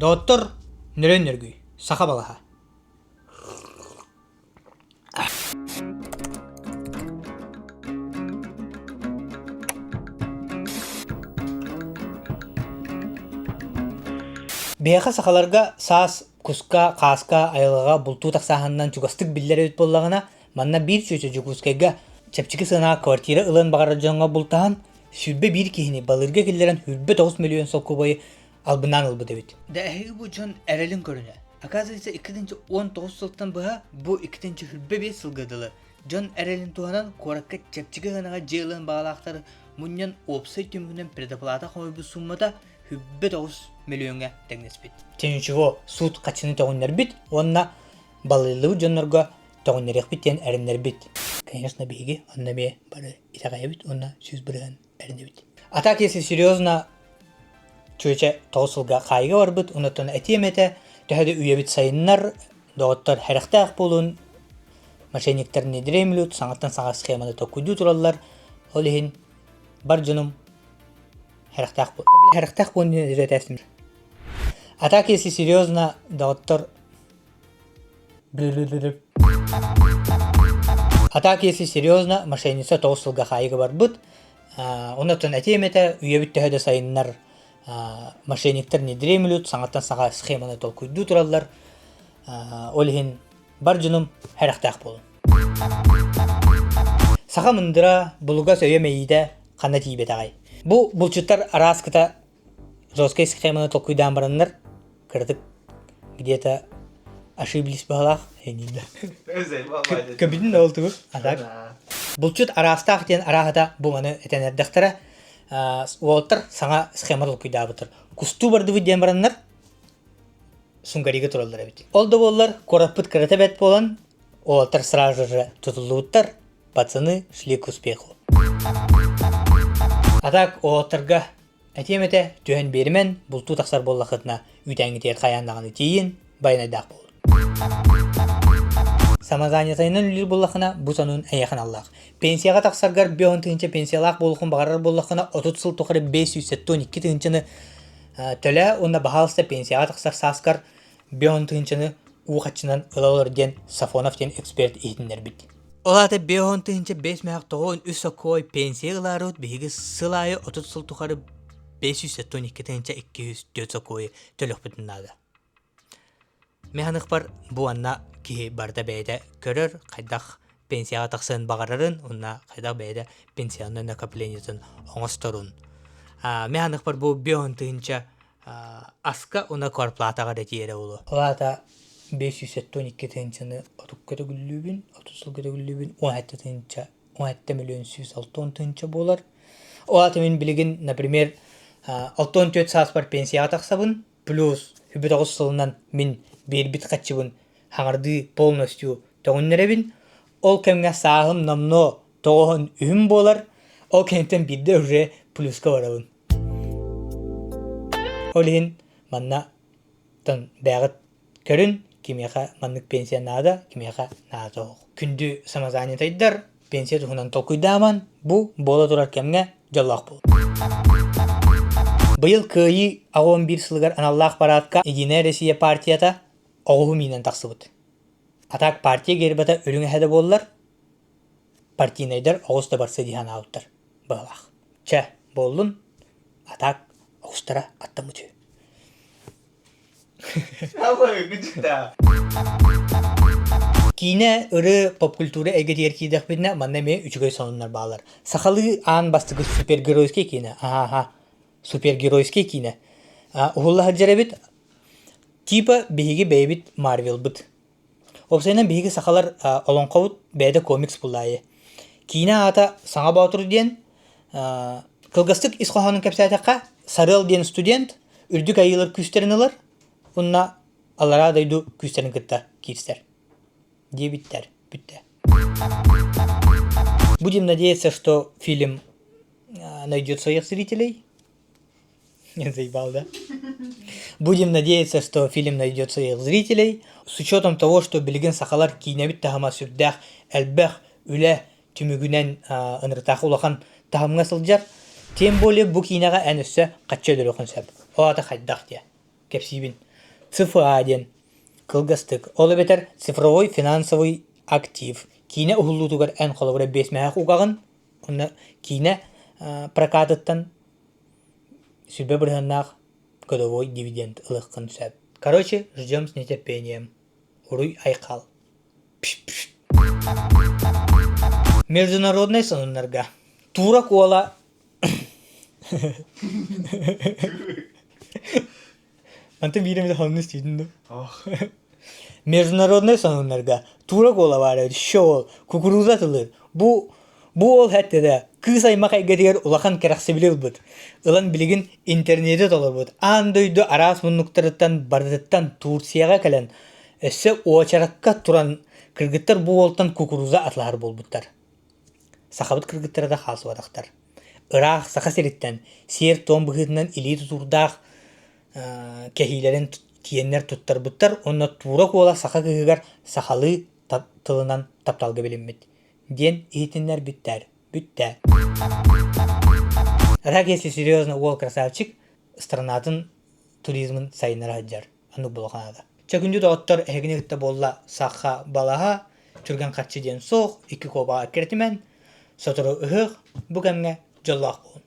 Доктор нөрөн нөргүй. Саха балаха. Бияха сахаларга саас куска, каска, айылыга булту таксаһаннан чугастык биллер өт боллагына манна бир чөчө жукускайга чепчики сына квартира ылын багара жоңга бултаан сүрбе бир кихини балырга келлерен хүрбе 9 миллион солку бой албынан ылбы дебит. Дәһи бу жон әрелин көрүнө. Оказывается 2019 сылтан быха бу 2025 сылгадылы. Жон әрелин туанан коракка чепчики гынага жыылын багалактары муньян опсай түмүнөн предоплата койбу суммада хүрбе 9 миллионга тегнеспит. Тенчего суд качыны тогоннар бит, онна балылы жоннорго тогоннарык биттен эринер бит. Конечно, биги онна бе бары итагай бит, онна сүз бирен эринер бит. Атак если серьезно чөчө тоосулга кайга бар бит, онотон этемете төһөдө үйө бит сайыннар, доктор характак болун, мошенниктер недремлют, саңаттан саңа схеманы токуйду тураллар. Олихин бар жонум характак болун үретесин. А так, если серьезно, доктор... А так, если серьезно, мошенница тоосулга хайга бар бут. Онотон этемете үйө бит төһөдө сайыннар, мошенниктер недремлют, саңаттан саңа схеманы толкуйду тураллар. Олихин бар жонум характак болун. Саха мындыра булуга сөйө мейиде кана тийбет агай. Бу булчуттар араскыта жесткой схеманы толкуйдан бараннар кырдык где-то ошиблись балах. Кабидин олту. Атак. Булчут арастах ден арахата буманы этенердактара уолтар саңа схема толкуйда бутыр. Кусту барды виден бараннар сунгарига тураллар бит. Олды боллар кораппыт кырата бет болан уолтар сразу же тутулуттар. Пацаны шли к успеху. Атак уолтарга этемете түйен бермен булту таксар боллахытна үтәңгитер каяндаганы тиин байнайдак болду. Самозанятайнын үлер боллахына бу санын аяқын аллах. Пенсияга таксаргар 5 тыгынча пенсиялак болухун багарар боллахына 30 сыл тохары 572 тыгынчаны төлө онда бахалста пенсияга таксар саскар 5 тыгынчаны уухачынан ылалар ден Сафонов ден эксперт ийтинер бит. Олата 5 тыгынча 5 мәк тоғын үсі кой пенсияларут биги сылайы 30 сыл тохары 572 тыгынча 204 кой төлөк бүтүннады. Механик бар бу анна ки барда бейде көрөр кайдах пенсияга таксын багарарын, онна кайдах бейде пенсионный накоплениясын оңосторун. Механик бар бу 5 тыгынча аска ona кварплатага да тиере болу. Олата 572 тыгынчаны отукката күллүбүн, 30 сылгата күллүбүн 17 тыгынча 17 миллион 160 тыгынча болар. Олата мен билигин, например, 64 саас бар пенсияга таксабын, плюс 9 сылынан мен бербит качыбын хаңарды полностью тоғыннеребин, ол кемге сағым намно тоғын үйім болар, ол кемтен бірде уже плюска барабын. Олин манна тан бәғыт көрін, кемеға маннык пенсия нада, кемеға нада оғы. Күнді самозанятайдар, пенсия тұхынан толкуйдаман, бұ бола тұрар кемге жаллақ бол. Бұйыл күйі 11 сылғар аналлақ баратқа Единая Россия партията оғығы минен тақсыбыд. Атак партия гербата өріңі әді болылар, партийнайдар оғыста барсы дихан ауыттар. Бағылақ. Чә болын, атак оғыстара аттамы түйі. Кейіне ұры поп-культуры әгет еркейдік бетіне манда ме үчігөй сонынлар бағалар. Сақалы аң бастығы супергеройский кейіне. Супергеройский кейіне. Ұғыллағы жарабет типа биһиги бэйбит Марвел бит. Опсайнан биһиги сахалар олонқовут бэйде комикс буллайы. Кийна ата саңа баутур диен кылгастык исхоханын капсатакка Сарыл диен студент үрдүк айылар күстеринелер. Унна аллара дайду күстерин кытта кирстер. Дебиттер бүтте. Будем надеяться, что фильм найдет своих зрителей. Не заебал, да? Будем надеяться, что фильм найдет своих зрителей. С учетом того, что билген сахалар кейнебит тахама сүрдах, әлбәх, үлә, түмігінен ыныртақ улақан тахамға сылжар. Тем более, бұ кейнеға әнісі қатча дөре құнсап. Оғата қайдақ де. Кепсибін. ЦФА ден кылгастык. Ол бетер цифровой финансовый актив. Кине ухуллутугар эн холовре 5 мәхәк угагын. Онна кине прокатыттан сүрбе бұрғаннақ годовой дивиденд ылыққын сөп. Короче, ждем с нетерпением. Уруй айқал. Международный сануннарға. Тура кола. Анты биремде ханны стейдінді. Международный сануннарға. Тура кола бары. Шоу. Кукуруза тылыр. Бу ол хәттеді. Кыз аймақ әйгетігер улахан керақсы білел бұд. Илан білігін интернеті толыр бұд. Андойды арас мұннықтарыттан бардыттан Турцияға кәлін. Өсі оачараққа туран кіргіттер бұл олтан кукуруза атлар бол бұдтар. Сақабыт кіргіттері да қалсы вадақтар. Ирақ сақа серіттен сер том бұғытынан илей тұтурдақ кәхейлерін киеннер тұттар бұдтар. Онна тура кола сақа кігігер сақалы тылынан тапталғы білінмет. Ден итиннер бүттер. Бүтті. Рак, если серьезно, ол красавчик, странатын туризмын сайыныр аджар. Анық бұл қанада. Чакүнді доғыттар әгінекті болла саққа балаға, түрген қатшы ден соқ, 2 коба кертімен, сотыры ұғық, бұғанға жоллақ болын.